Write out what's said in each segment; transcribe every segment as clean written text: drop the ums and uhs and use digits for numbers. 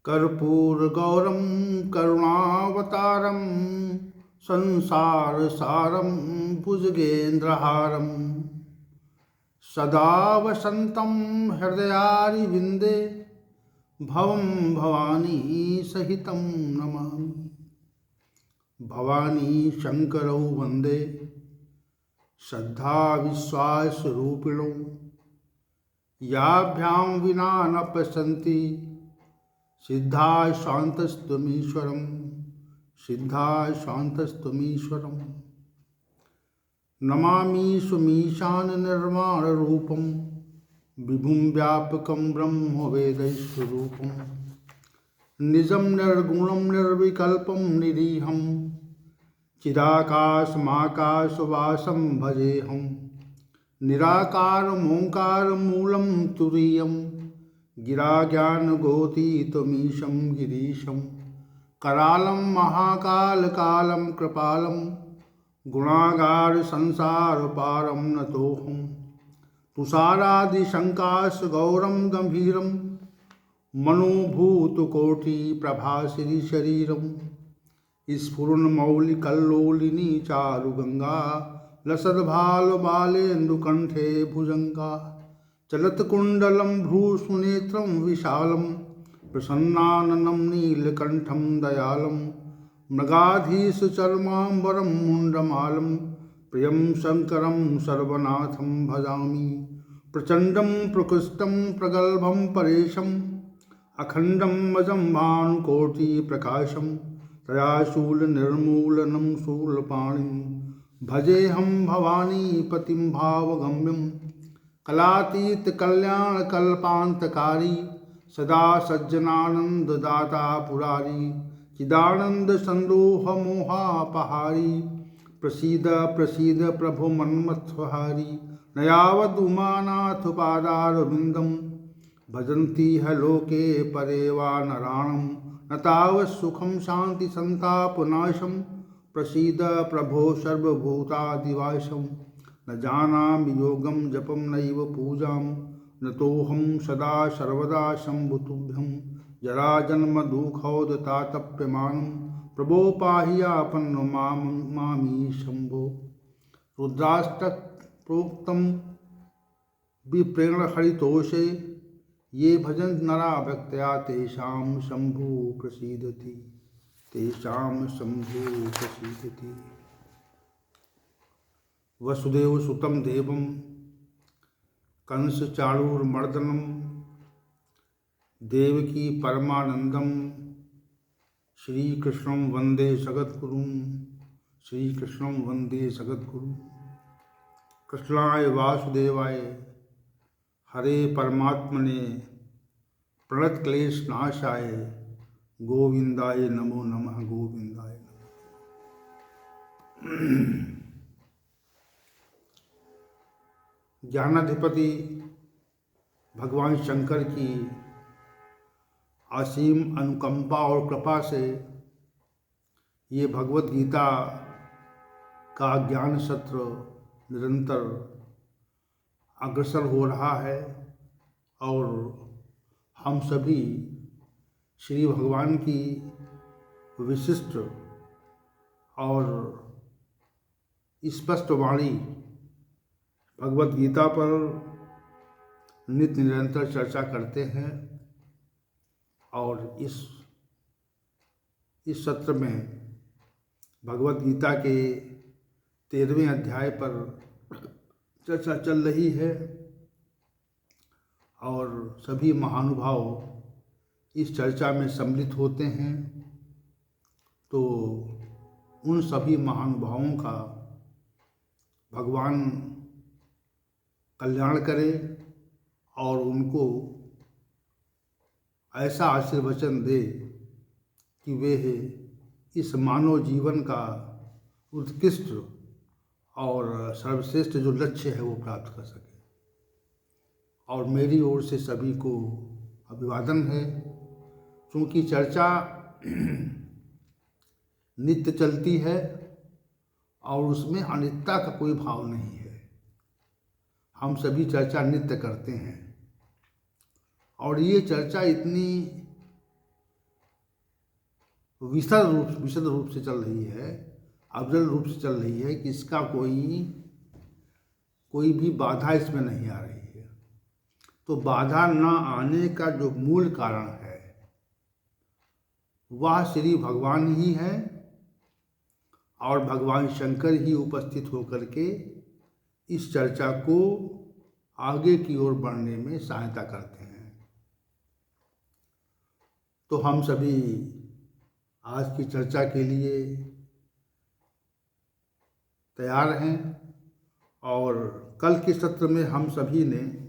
कर्पूरगौरं करुणावतारं संसारसारं भुजगेन्द्रहारं सदा वसन्तं हृदयारविन्दे भवं भवानी सहितं नमामि। भवानी शंकरौ वन्दे श्रद्धा विश्वासरूपिणौ याभ्यां विना न पश्यन्ति सिद्धा शान्तस्त्वमीश्वरं सिद्धा शान्तस्त्वमीश्वरं। नमामि सुमीशान निर्माण रूपं विभुं व्यापकं ब्रह्मवेदैस्वरूपं निजं निर्गुणं निर्विकल्पं निरीहं चिदाकाशमाकाशवासं भजेऽहं। निराकारमोङ्कारमूलं तुरीयं गिराज्ञानगोतीतमीशं गिरीशं करालं महाकालकालं कृपालं गुणागार संसारपारं नतोऽहं। तुषारादिशङ्काशगौरं गम्भीरं मनोभूतकोटिप्रभासिरिशरीरं स्फुरन्मौलिकल्लोलिनी चारुगङ्गा लसद्भालबालेन्दुकण्ठे भुजङ्गा। चलत्कुण्डलं भ्रूसुनेत्रं विशालं प्रसन्नाननं नीलकण्ठं दयालं मृगाधीशचर्माम्बरं मुण्डमालं प्रियं शङ्करं सर्वनाथं भजामि। प्रचण्डं प्रकृष्टं प्रगल्भं परेशम् अखण्डं अजं भानुकोटिप्रकाशं तयाशूलनिर्मूलनं शूलपाणिं भजेऽहं भवानीपतिं भावगम्यं। कलातीतकल्याणकल्पान्तकारी सदा सज्जनानन्ददाता पुरारी चिदानन्दसन्दोहमोहापहारी प्रसीद प्रसीद प्रभो मन्मथ्वहारी। न यावदुमानाथपादारविन्दं भजन्ति ह लोके परे वा नराणां न तावत् सुखं शान्तिसन्तापनाशं प्रसीद प्रभो सर्वभूतादिवासं। न जानामि योगं जपं नैव पूजां नतोऽहं सदा सर्वदा शम्भुतुभ्यं। जराजन्मदुःखोदतातप्यमानं प्रभो पाहि आपन्नो मामी शम्भो। रुद्राष्टक प्रोक्तं विप्रेरणहरितोषे ये भजन नरा भक्त्या तेषां शंभु प्रसीदति तेषां शंभु प्रसीदति। वसुदेव सुतं देवं कंस चाणूरमर्दनं देवकी परमानंदं श्रीकृष्णं वंदे जगद्गुरुं श्रीकृष्णं वंदे जगद्गुरुं। कृष्णाय वासुदेवाय हरे परमात्मने प्रणतक्लेशनाशाय गोविंदाय नमो नमः गोविंदाय नमः। ज्ञानाधिपति भगवान शंकर की असीम अनुकंपा और कृपा से ये भगवत गीता का ज्ञान सत्र निरंतर अग्रसर हो रहा है और हम सभी श्री भगवान की विशिष्ट और स्पष्ट वाणी भगवत गीता पर नित्य निरंतर चर्चा करते हैं और इस सत्र में भगवत गीता के 13वें अध्याय पर चर्चा चल रही है और सभी महानुभाव इस चर्चा में सम्मिलित होते हैं। तो उन सभी महानुभावों का भगवान कल्याण करे और उनको ऐसा आशीर्वचन दे कि वे इस मानव जीवन का उत्कृष्ट और सर्वश्रेष्ठ जो लक्ष्य है वो प्राप्त कर सके। और मेरी ओर से सभी को अभिवादन है। क्योंकि चर्चा नित्य चलती है और उसमें अनित्यता का कोई भाव नहीं है। हम सभी चर्चा नित्य करते हैं और ये चर्चा इतनी विशद रूप से चल रही है, अविरल रूप से चल रही है कि इसका कोई भी बाधा इसमें नहीं आ रही है। तो बाधा न आने का जो मूल कारण है वह श्री भगवान ही है, और भगवान शंकर ही उपस्थित होकर के इस चर्चा को आगे की ओर बढ़ने में सहायता करते हैं। तो हम सभी आज की चर्चा के लिए तैयार हैं, और कल के सत्र में हम सभी ने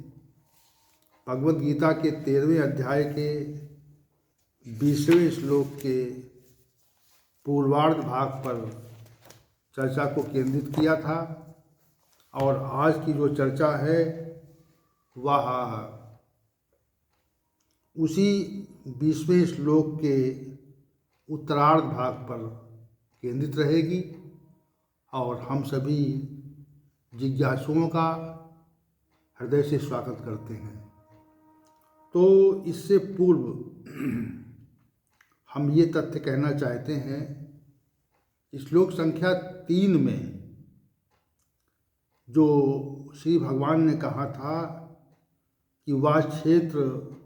भगवद गीता के 13वें अध्याय के 20वें श्लोक के पूर्वार्ध भाग पर चर्चा को केंद्रित किया था, और आज की जो चर्चा है वह उसी 20वें श्लोक के उत्तरार्ध भाग पर केंद्रित रहेगी, और हम सभी जिज्ञासुओं का हृदय से स्वागत करते हैं। तो इससे पूर्व हम ये तथ्य कहना चाहते हैं, श्लोक संख्या 3 में जो श्री भगवान ने कहा था कि वह क्षेत्रज्ञ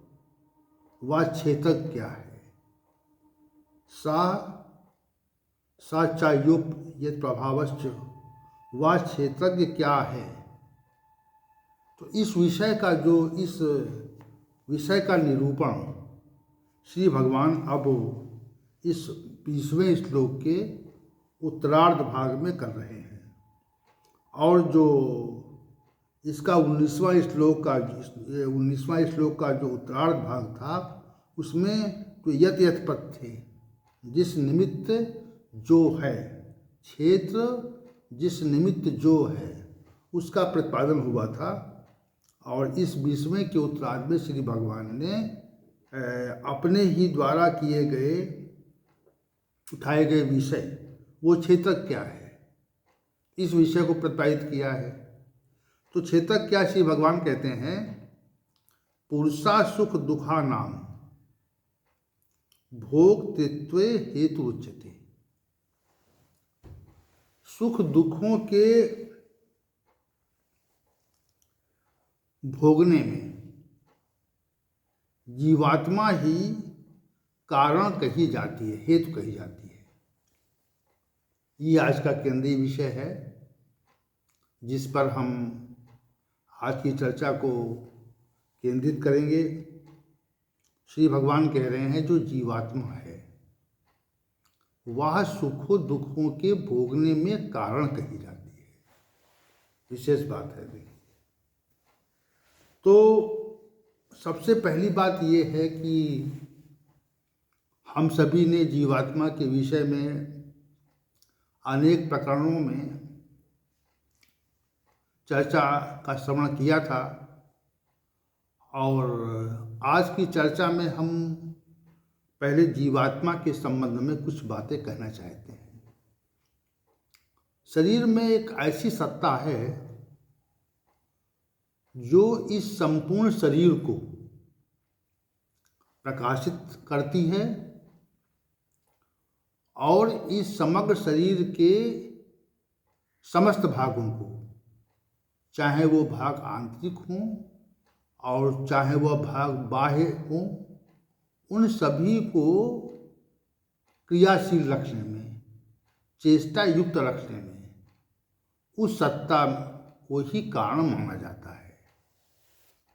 क्या है, सा चायुप यत् प्रभावश्च, वह क्षेत्रज्ञ क्या है। तो इस विषय का निरूपण श्री भगवान अब इस 20वें श्लोक के उत्तरार्ध भाग में कर रहे हैं, और जो इसका 19वां श्लोक का जो उत्तरार्ध भाग था उसमें तो यत यत पद थे, जिस निमित्त जो है, क्षेत्र जिस निमित्त जो है उसका प्रतिपादन हुआ था। और इस 20वें के उत्तरार्ध में श्री भगवान ने अपने ही द्वारा उठाए गए विषय, वो क्षेत्र क्या है, इस विषय को प्रतिपादित किया है। तो क्षेत्र क्या श्री भगवान कहते हैं, पुरुषा सुख दुखा नाम भोक्तृत्वे हेतु उच्यते। सुख दुखों के भोगने में जीवात्मा ही कारण कही जाती है, हेतु कही जाती है। ये आज का केंद्रीय विषय है जिस पर हम आज की चर्चा को केंद्रित करेंगे। श्री भगवान कह रहे हैं जो जीवात्मा है वह सुखों दुखों के भोगने में कारण कही जाती है, विशेष बात है। देखिए, तो सबसे पहली बात ये है कि हम सभी ने जीवात्मा के विषय में अनेक प्रकरणों में चर्चा का श्रवण किया था, और आज की चर्चा में हम पहले जीवात्मा के संबंध में कुछ बातें कहना चाहते हैं। शरीर में एक ऐसी सत्ता है जो इस संपूर्ण शरीर को प्रकाशित करती है, और इस समग्र शरीर के समस्त भागों को, चाहे वो भाग आंतरिक हों और चाहे वह भाग बाह्य हों, उन सभी को क्रियाशील रखने में, चेष्टा युक्त रखने में उस सत्ता को ही कारण माना जाता है।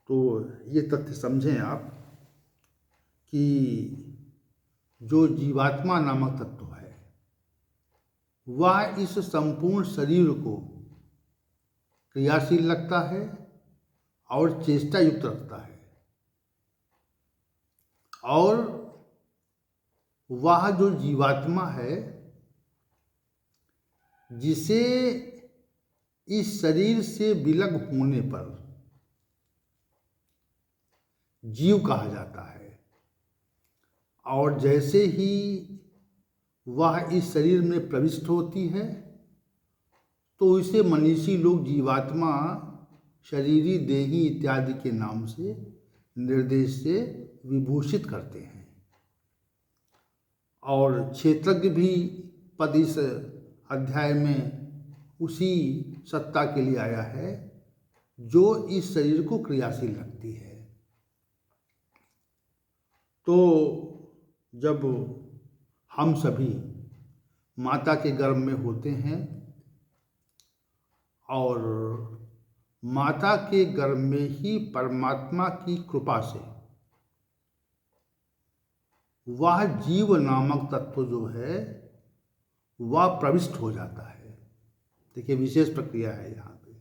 तो ये तथ्य समझें आप कि जो जीवात्मा नामक तत्व है वह इस संपूर्ण शरीर को क्रियाशील रखता है और चेष्टा युक्त रखता है, और वह जो जीवात्मा है जिसे इस शरीर से विलग होने पर जीव कहा जाता है, और जैसे ही वह इस शरीर में प्रविष्ट होती है तो इसे मनीषी लोग जीवात्मा, शरीरी, देही इत्यादि के नाम से, निर्देश से विभूषित करते हैं। और क्षेत्रज्ञ भी पद इस अध्याय में उसी सत्ता के लिए आया है जो इस शरीर को क्रियाशील रखती है। तो जब हम सभी माता के गर्भ में होते हैं और माता के गर्भ में ही परमात्मा की कृपा से वह जीव नामक तत्व जो है वह प्रविष्ट हो जाता है। देखिए, विशेष प्रक्रिया है यहाँ पे।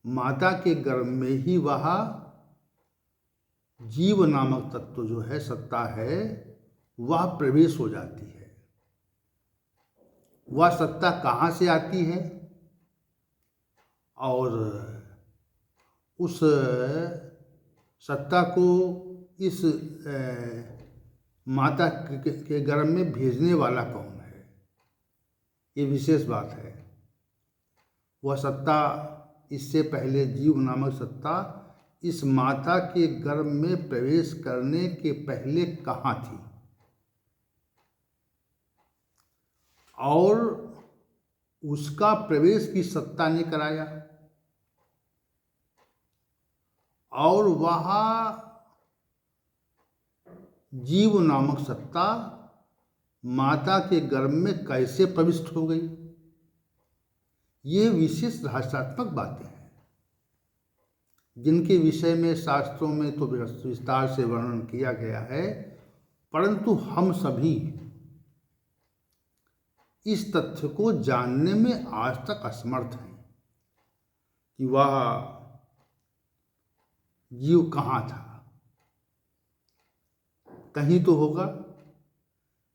माता के गर्भ में ही वह जीव नामक तत्व जो है, सत्ता है, वह प्रवेश हो जाती है। वह सत्ता कहाँ से आती है और उस सत्ता को इस माता के गर्भ में भेजने वाला कौन है, ये विशेष बात है। वह सत्ता इससे पहले जीव नामक सत्ता इस माता के गर्भ में प्रवेश करने के पहले कहाँ थी और उसका प्रवेश की सत्ता ने कराया और वह जीव नामक सत्ता माता के गर्भ में कैसे प्रविष्ट हो गई। ये विशेष रहस्यात्मक बातें हैं जिनके विषय में शास्त्रों में तो विस्तार से वर्णन किया गया है, परंतु हम सभी इस तथ्य को जानने में आज तक असमर्थ हैं कि वह जीव कहाँ था। कहीं तो होगा,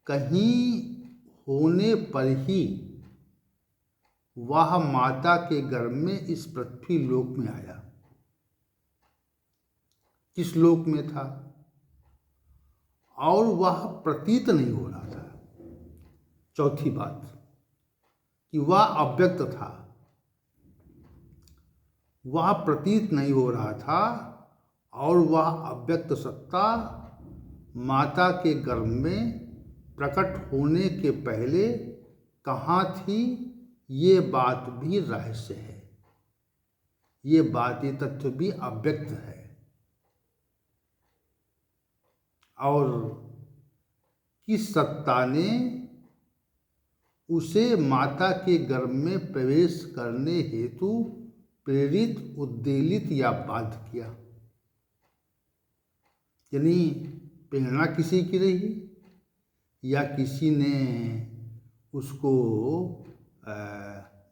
कहीं होने पर ही वह माता के गर्भ में इस पृथ्वी लोक में आया। किस लोक में था और वह प्रतीत नहीं हो रहा था। चौथी बात कि वह अव्यक्त था, वह प्रतीत नहीं हो रहा था और वह अव्यक्त सत्ता माता के गर्भ में प्रकट होने के पहले कहाँ थी, ये बात भी रहस्य है। ये बात, ये तथ्य भी अव्यक्त है और किस सत्ता ने उसे माता के गर्भ में प्रवेश करने हेतु प्रेरित, उद्वेलित या बाध्य किया। यानी प्रेरणा किसी की रही या किसी ने उसको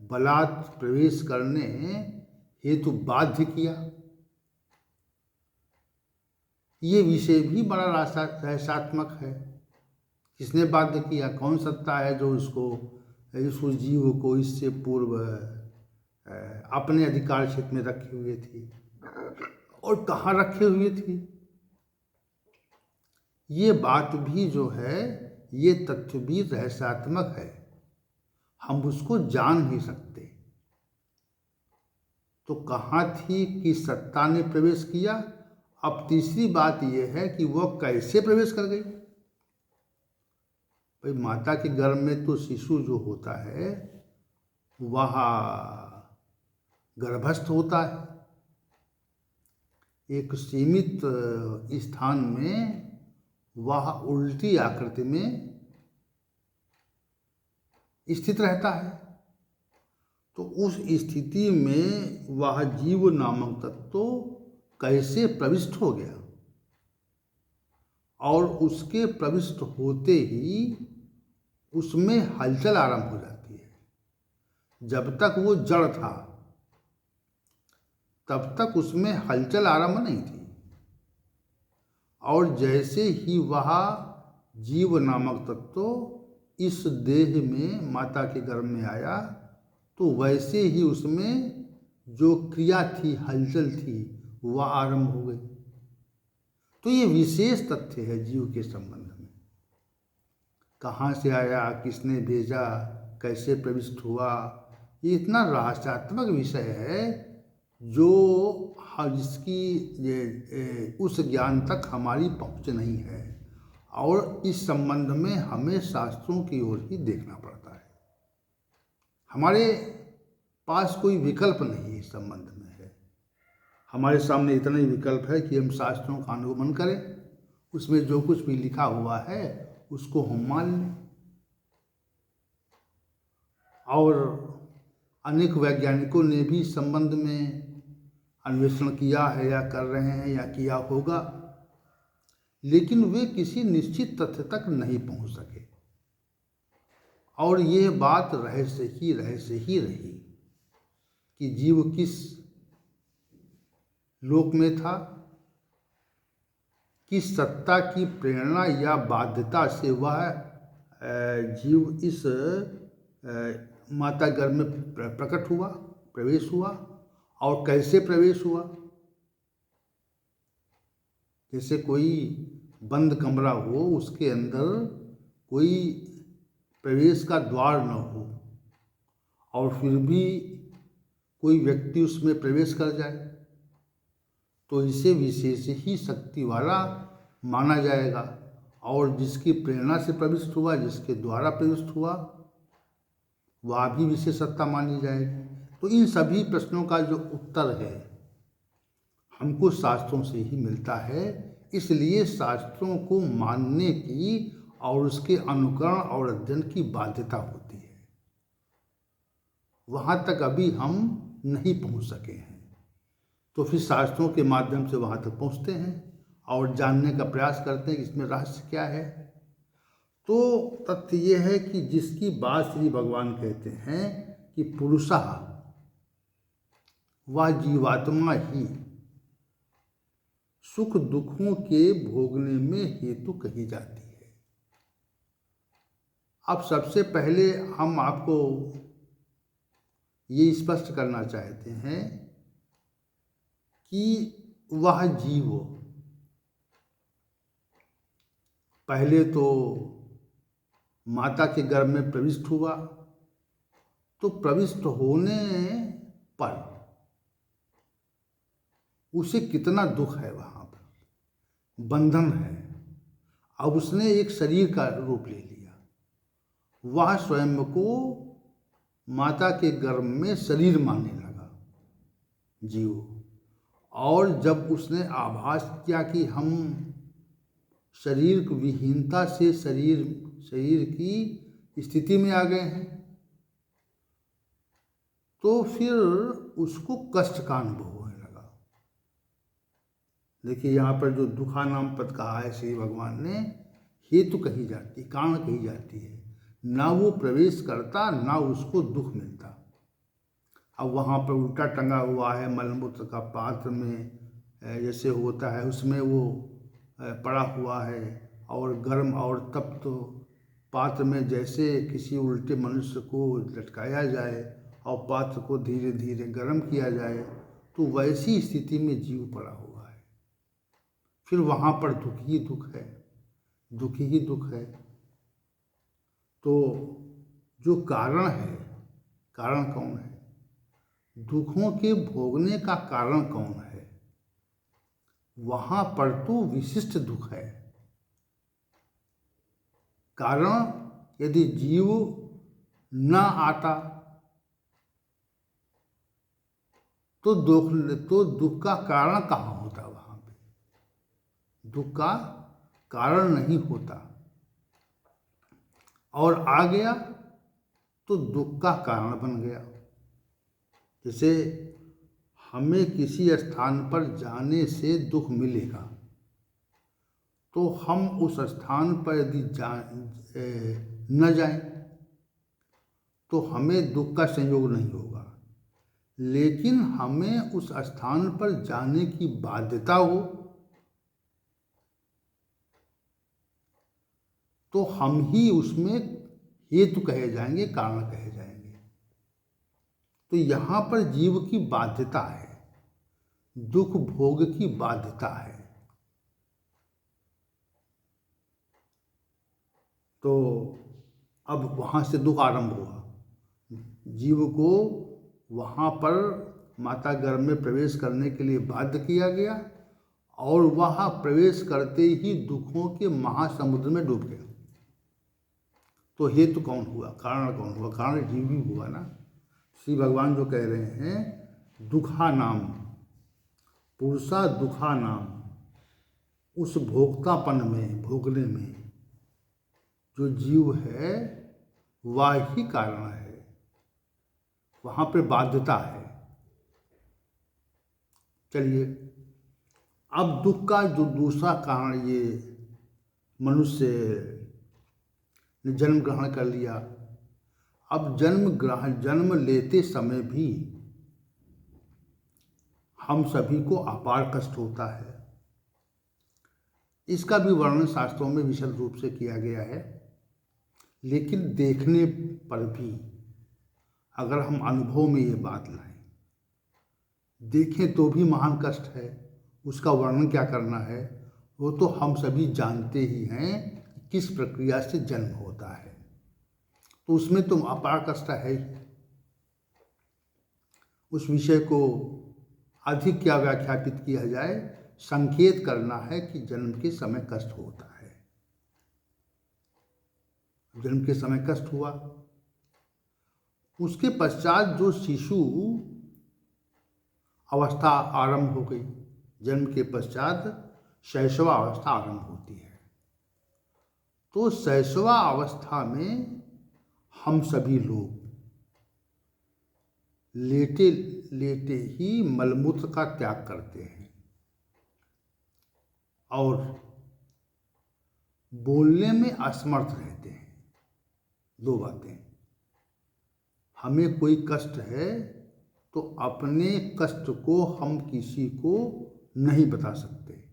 बलात् प्रवेश करने हेतु बाध्य किया। ये विषय भी बड़ा रहस्यात्मक है। किसने बाध्य किया, कौन सत्ता है जो उसको, इस जीव को इससे पूर्व अपने अधिकार क्षेत्र में रखे हुए थी और कहाँ रखे हुए थी। ये बात भी जो है, ये तथ्य भी रहस्यात्मक है, हम उसको जान नहीं सकते। तो कहाँ थी, किस सत्ता ने प्रवेश किया। अब तीसरी बात यह है कि वह कैसे प्रवेश कर गई। भाई, माता के गर्भ में तो शिशु जो होता है वह गर्भस्थ होता है, एक सीमित स्थान में वह उल्टी आकृति में स्थित रहता है। तो उस स्थिति में वह जीव नामक तत्व कैसे प्रविष्ट हो गया और उसके प्रविष्ट होते ही उसमें हलचल आरंभ हो जाती है। जब तक वो जड़ था तब तक उसमें हलचल आरंभ नहीं थी और जैसे ही वह जीव नामक तत्व इस देह में माता के गर्भ में आया तो वैसे ही उसमें जो क्रिया थी, हलचल थी, वह आरंभ हो गई। तो ये विशेष तथ्य है जीव के संबंध में। कहाँ से आया, किसने भेजा, कैसे प्रविष्ट हुआ, ये इतना रहस्यात्मक विषय है जो जिसकी उस ज्ञान तक हमारी पहुँच नहीं है और इस संबंध में हमें शास्त्रों की ओर ही देखना पड़ता है। हमारे पास कोई विकल्प नहीं इस संबंध में है। हमारे सामने इतना ही विकल्प है कि हम शास्त्रों का अनुगमन करें, उसमें जो कुछ भी लिखा हुआ है उसको हम मान लें। और अनेक वैज्ञानिकों ने भी इस संबंध में अन्वेषण किया है या कर रहे हैं या किया होगा, लेकिन वे किसी निश्चित तथ्य तक नहीं पहुंच सके। और ये बात रहस्य ही रही कि जीव किस लोक में था, किस सत्ता की प्रेरणा या बाध्यता से वह जीव इस माता गर्भ में प्रकट हुआ, प्रवेश हुआ, और कैसे प्रवेश हुआ। जैसे कोई बंद कमरा हो, उसके अंदर कोई प्रवेश का द्वार न हो और फिर भी कोई व्यक्ति उसमें प्रवेश कर जाए, तो इसे विशेष ही शक्ति वाला माना जाएगा। और जिसकी प्रेरणा से प्रविष्ट हुआ, जिसके द्वारा प्रविष्ट हुआ, वह भी विशेष सत्ता मानी जाएगी। तो इन सभी प्रश्नों का जो उत्तर है हमको शास्त्रों से ही मिलता है। इसलिए शास्त्रों को मानने की और उसके अनुकरण और अध्ययन की बाध्यता होती है। वहाँ तक अभी हम नहीं पहुँच सके हैं, तो फिर शास्त्रों के माध्यम से वहाँ तक पहुँचते हैं और जानने का प्रयास करते हैं कि इसमें रहस्य क्या है। तो तथ्य ये है कि जिसकी बात श्री भगवान कहते हैं कि पुरुषः, वह जीवात्मा ही सुख दुखों के भोगने में हेतु कही जाती है। अब सबसे पहले हम आपको ये स्पष्ट करना चाहते हैं कि वह जीव पहले तो माता के गर्भ में प्रविष्ट हुआ, तो प्रविष्ट होने पर उसे कितना दुख है, वहाँ पर बंधन है। अब उसने एक शरीर का रूप ले लिया, वह स्वयं को माता के गर्भ में शरीर मानने लगा जीव। और जब उसने आभास किया कि हम शरीर विहीनता से शरीर की स्थिति में आ गए हैं, तो फिर उसको कष्ट का अनुभव होने लगा। देखिए यहाँ पर जो दुखा नाम पद कहा है श्री भगवान ने, हेतु कही जाती, कारण कही जाती है। ना वो प्रवेश करता, ना उसको दुख मिलता। अब वहाँ पर उल्टा टंगा हुआ है मलमूत्र का पात्र में, जैसे होता है उसमें वो पड़ा हुआ है, और गर्म और तप्त पात्र में जैसे किसी उल्टे मनुष्य को लटकाया जाए और पात्र को धीरे धीरे गर्म किया जाए, तो वैसी स्थिति में जीव पड़ा हुआ है। फिर वहाँ पर दुख ही दुख है, दुख ही दुख है। तो जो कारण है, कारण कौन है? दुखों के भोगने का कारण कौन है? वहाँ पर तो विशिष्ट दुख है। कारण यदि जीव न आता तो दुख का कारण कहाँ होता? वहाँ पे दुख का कारण नहीं होता, और आ गया तो दुख का कारण बन गया। जैसे हमें किसी स्थान पर जाने से दुख मिलेगा, तो हम उस स्थान पर यदि न जाएं तो हमें दुख का संयोग नहीं होगा। लेकिन हमें उस स्थान पर जाने की बाध्यता हो तो हम ही उसमें हेतु कहे जाएंगे, कारण कहे जाएंगे। तो यहाँ पर जीव की बाध्यता है, दुख भोग की बाध्यता है। तो अब वहाँ से दुख आरंभ हुआ, जीव को वहाँ पर माता गर्भ में प्रवेश करने के लिए बाध्य किया गया, और वह प्रवेश करते ही दुखों के महासमुद्र में डूब गया। तो हेतु कौन हुआ, कारण कौन हुआ? कारण जीव ही हुआ ना। श्री भगवान जो कह रहे हैं दुखा नाम, पुरुषा दुखा नाम, उस भोक्तापन में, भोगने में जो जीव है वह ही कारण है, वहाँ पर बाध्यता है। चलिए, अब दुख का जो दूसरा कारण, ये मनुष्य ने जन्म ग्रहण कर लिया। अब जन्म लेते समय भी हम सभी को अपार कष्ट होता है। इसका भी वर्णन शास्त्रों में विशद रूप से किया गया है, लेकिन देखने पर भी अगर हम अनुभव में ये बात लाएं, देखें तो भी महान कष्ट है। उसका वर्णन क्या करना है, वो तो हम सभी जानते ही हैं कि किस प्रक्रिया से जन्म होता है, तो उसमें तो अपार कष्ट है ही। उस विषय को अधिक क्या व्याख्यापित किया जाए, संकेत करना है कि जन्म के समय कष्ट होता है। जन्म के समय कष्ट हुआ, उसके पश्चात जो शिशु अवस्था आरंभ हो गई, जन्म के पश्चात शैशवा अवस्था आरंभ होती है। तो शैशवा अवस्था में हम सभी लोग लेटे लेटे ही मलमूत्र का त्याग करते हैं और बोलने में असमर्थ रहते हैं। दो बातें, हमें कोई कष्ट है तो अपने कष्ट को हम किसी को नहीं बता सकते।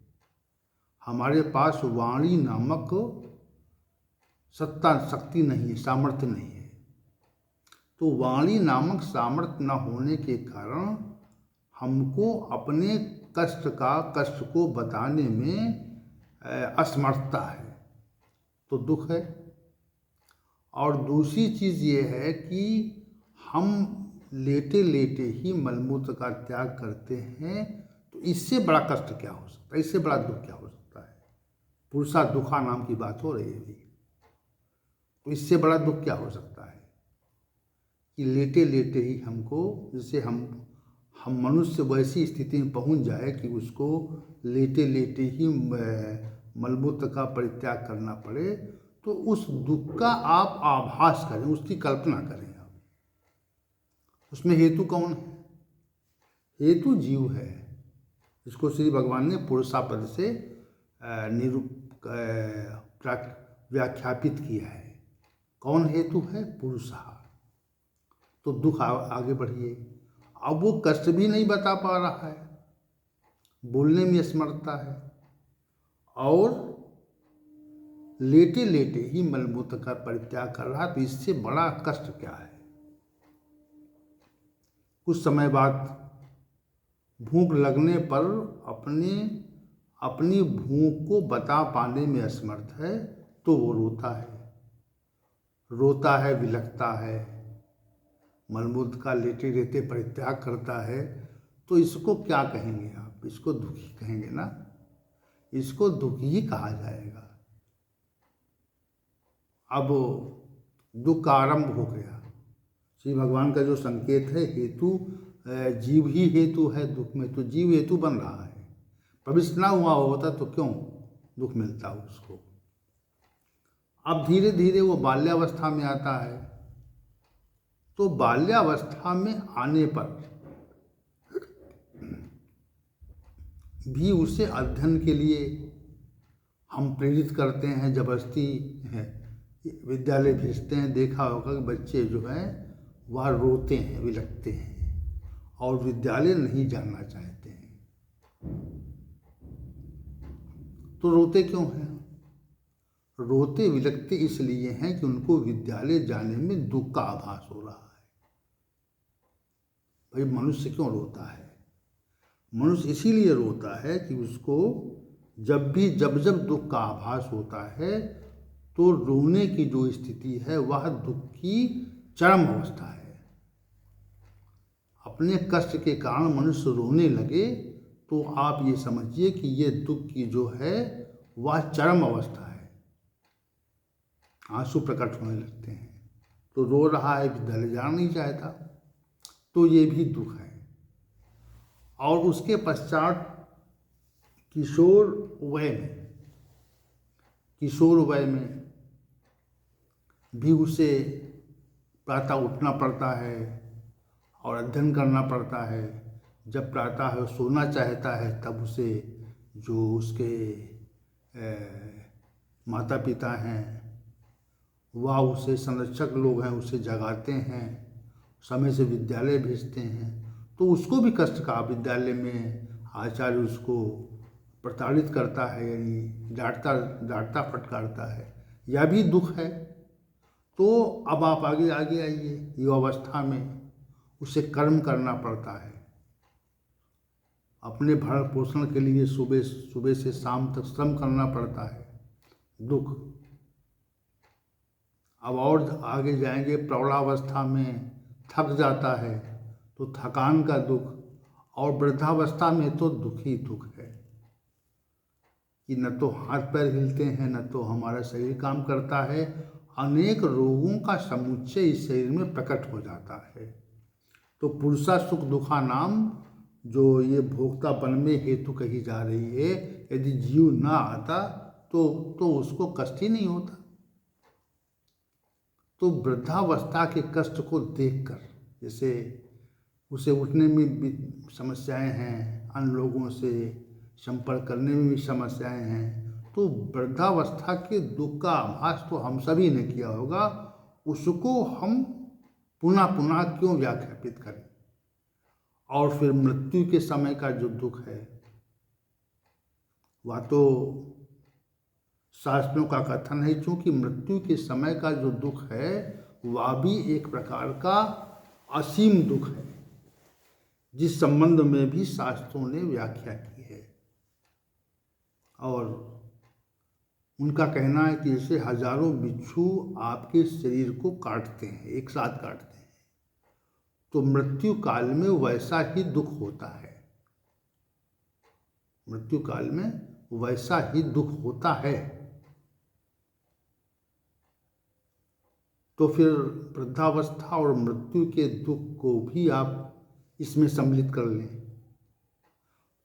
हमारे पास वाणी नामक सत्ता शक्ति नहीं है, सामर्थ्य नहीं है। तो वाणी नामक सामर्थ्य न होने के कारण हमको अपने कष्ट को बताने में असमर्थता है, तो दुख है। और दूसरी चीज़ ये है कि हम लेटे लेटे ही मलमूत्र का त्याग करते हैं, तो इससे बड़ा कष्ट क्या हो सकता है, इससे बड़ा दुख क्या हो सकता है? पुरुषा दुखा नाम की बात हो रही है भी, तो इससे बड़ा दुख क्या हो सकता है कि लेटे लेटे ही हमको, जैसे हम मनुष्य वैसी स्थिति में पहुंच जाए कि उसको लेटे लेटे ही मलमूत्र का परित्याग करना पड़े, तो उस दुख का आप आभास करें, उसकी कल्पना करें। आप उसमें हेतु कौन है? हेतु जीव है, इसको श्री भगवान ने पुरुषा पद से व्याख्यापित किया है। कौन हेतु है? पुरुषा। तो दुख आगे बढ़िए। अब वो कष्ट भी नहीं बता पा रहा है, बोलने में असमर्थता है, और लेटे लेटे ही मलमूत्र का परित्याग कर रहा, तो इससे बड़ा कष्ट क्या है? कुछ समय बाद भूख लगने पर अपनी भूख को बता पाने में असमर्थ है, तो वो रोता है, विलखता है, मलमूत्र का लेटे लेटे परित्याग करता है। तो इसको क्या कहेंगे आप? इसको दुखी कहेंगे ना, इसको दुखी ही कहा जाएगा। अब दुख का आरंभ हो गया। श्री भगवान का जो संकेत है, हेतु जीव ही हेतु है दुख में, तो जीव हेतु बन रहा है। प्रविष्ट ना हुआ होता तो क्यों दुख मिलता उसको? अब धीरे धीरे वो बाल्यावस्था में आता है, तो बाल्यावस्था में आने पर भी उसे अध्ययन के लिए हम प्रेरित करते हैं, जबरदस्ती है विद्यालय भेजते हैं। देखा होगा कि बच्चे जो हैं वह रोते हैं, विलखते हैं और विद्यालय नहीं जाना चाहते हैं। तो रोते क्यों हैं? रोते विलखते इसलिए हैं कि उनको विद्यालय जाने में दुख का आभास हो रहा है। भाई, मनुष्य क्यों रोता है? मनुष्य इसीलिए रोता है कि उसको जब दुख का आभास होता है, तो रोने की जो स्थिति है वह दुख की चरम अवस्था है। अपने कष्ट के कारण मनुष्य रोने लगे तो आप ये समझिए कि ये दुख की जो है वह चरम अवस्था है। आंसू प्रकट होने लगते हैं, तो रो रहा है, विद्यालय जाना नहीं चाहता, तो ये भी दुख है। और उसके पश्चात किशोर वय में भी उसे प्रातः उठना पड़ता है और अध्ययन करना पड़ता है। जब प्रातः सोना चाहता है तब उसे जो उसके माता पिता हैं वह उसे संरक्षक लोग हैं उसे जगाते हैं, समय से विद्यालय भेजते हैं, तो उसको भी कष्ट का। विद्यालय में आचार्य उसको प्रताड़ित करता है, यानी डांटता फटकारता है, यह भी दुख है। तो अब आप आगे आगे आइए, युवावस्था में उसे कर्म करना पड़ता है, अपने भरण पोषण के लिए सुबह से शाम तक श्रम करना पड़ता है, दुख। अब और आगे जाएंगे, प्रौढ़ावस्था में थक जाता है तो थकान का दुख, और वृद्धावस्था में तो दुख ही दुख है कि न तो हाथ पैर हिलते हैं, न तो हमारा शरीर काम करता है। अनेक रोगों का समुच्चय इस शरीर में प्रकट हो जाता है। तो पुरुषा सुख दुखा नाम जो ये भोक्तापन में हेतु कही जा रही है, यदि जीव ना आता तो उसको कष्ट ही नहीं होता। तो वृद्धावस्था के कष्ट को देखकर, जैसे उसे उठने में भी समस्याएं हैं, अन्य लोगों से संपर्क करने में भी समस्याएं हैं, तो वृद्धावस्था के दुख का आभास तो हम सभी ने किया होगा, उसको हम पुनः पुनः क्यों व्याख्यापित करें। और फिर मृत्यु के समय का जो दुख है वह तो शास्त्रों का कथन है, क्योंकि मृत्यु के समय का जो दुख है वह भी एक प्रकार का असीम दुख है, जिस संबंध में भी शास्त्रों ने व्याख्या की है। और उनका कहना है कि जैसे हजारों बिच्छू आपके शरीर को काटते हैं, एक साथ काटते हैं, तो मृत्यु काल में वैसा ही दुख होता है। मृत्यु काल में वैसा ही दुख होता है। तो फिर वृद्धावस्था और मृत्यु के दुख को भी आप इसमें सम्मिलित कर लें।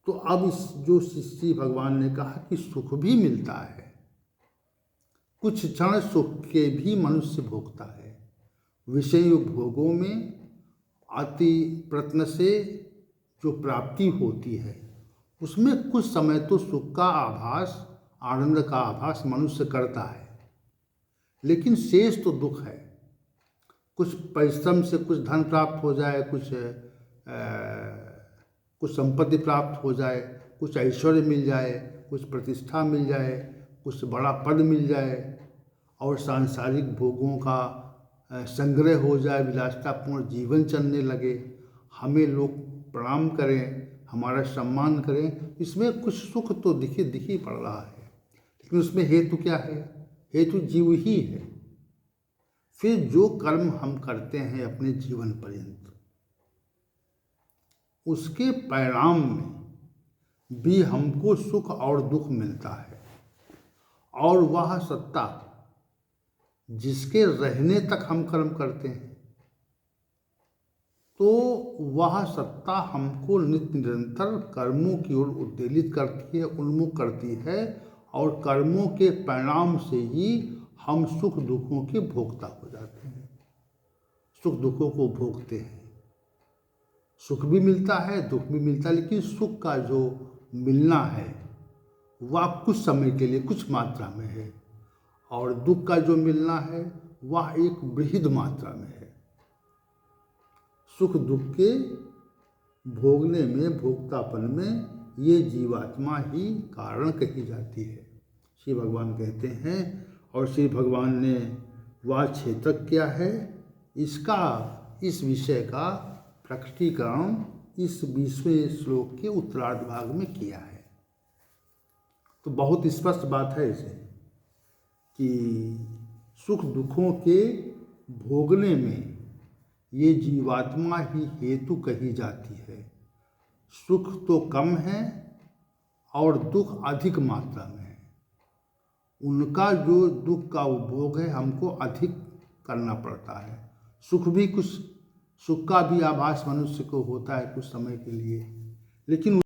तो अब इस जो श्री भगवान ने कहा कि सुख भी मिलता है, कुछ क्षण सुख के भी मनुष्य भोगता है। विषय भोगों में अति प्रयत्न से जो प्राप्ति होती है उसमें कुछ समय तो सुख का आभास, आनंद का आभास मनुष्य करता है, लेकिन शेष तो दुख है। कुछ परिश्रम से कुछ धन प्राप्त हो जाए, कुछ संपत्ति प्राप्त हो जाए, कुछ ऐश्वर्य मिल जाए, कुछ प्रतिष्ठा मिल जाए, कुछ बड़ा पद मिल जाए, और सांसारिक भोगों का संग्रह हो जाए, विलासितापूर्ण जीवन चलने लगे, हमें लोग प्रणाम करें, हमारा सम्मान करें, इसमें कुछ सुख तो दिखी पड़ रहा है, लेकिन उसमें हेतु क्या है? हेतु जीव ही है। फिर जो कर्म हम करते हैं अपने जीवन पर्यंत, उसके परिणाम में भी हमको सुख और दुख मिलता है, और वह सत्ता जिसके रहने तक हम कर्म करते हैं, तो वह सत्ता हमको नित्य निरंतर कर्मों की ओर उद्वेलित करती है, उन्मुख करती है, और कर्मों के परिणाम से ही हम सुख दुखों के भोक्ता हो जाते हैं, सुख दुखों को भोगते हैं। सुख भी मिलता है, दुख भी मिलता है, लेकिन सुख का जो मिलना है वह कुछ समय के लिए कुछ मात्रा में है, और दुख का जो मिलना है वह एक बृहद मात्रा में है। सुख दुख के भोगने में, भोक्तापन में ये जीवात्मा ही कारण कही जाती है, श्री भगवान कहते हैं। और श्री भगवान ने वह क्षेत्र क्या है, इस विषय का प्रकटीकरण इस 20वें श्लोक के उत्तरार्ध भाग में किया है। तो बहुत स्पष्ट बात है इसे कि सुख दुखों के भोगने में ये जीवात्मा ही हेतु कही जाती है। सुख तो कम है और दुख अधिक मात्रा में है। उनका जो दुख का उपभोग है हमको अधिक करना पड़ता है। सुख का भी आभास मनुष्य को होता है कुछ समय के लिए, लेकिन